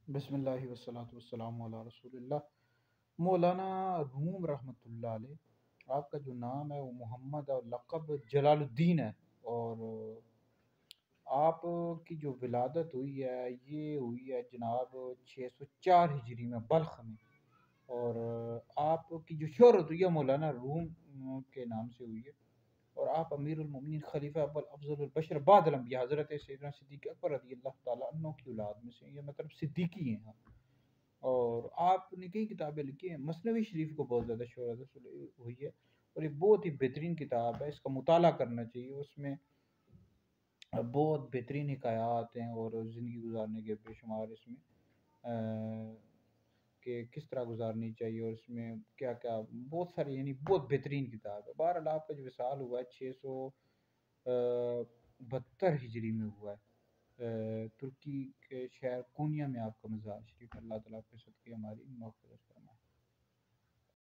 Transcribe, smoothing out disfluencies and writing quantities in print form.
بسم اللہ والصلاۃ والسلام علی رسول اللہ۔ مولانا روم رحمۃ اللہ علیہ، آپ کا جو نام ہے وہ محمد اور لقب جلال الدین ہے، اور آپ کی جو ولادت ہوئی ہے یہ ہوئی ہے جناب 604 ہجری میں بلخ میں، اور آپ کی جو شہرت ہوئی ہے مولانا روم کے نام سے ہوئی ہے، اور آپ امیر المومنین خلیفہ اول افضل البشر بعد الانبیاء حضرت سیدنا صدیق اکبر رضی اللہ تعالیٰ عنہ کی اولاد میں سے ہیں، یہ مطلب صدیقی ہیں آپ۔ اور آپ نے کئی کتابیں لکھی ہیں، مثنوی شریف کو بہت زیادہ شہرت حاصل ہوئی ہے، اور یہ بہت ہی بہترین کتاب ہے، اس کا مطالعہ کرنا چاہیے۔ اس میں بہت بہترین حکایات ہیں اور زندگی گزارنے کے بے شمار اس میں کہ کس طرح گزارنی چاہیے، اور اس میں کیا کیا بہت ساری، یعنی بہت بہترین کتاب ہے۔ بہرحال آپ کا جو وصال ہوا ہے 672 ہجری میں ہوا ہے، ترکی کے شہر کونیا میں آپ کا مزار شریف۔ اللہ تعالیٰ آپ کے صدقے ہماری مغفرت فرمائے۔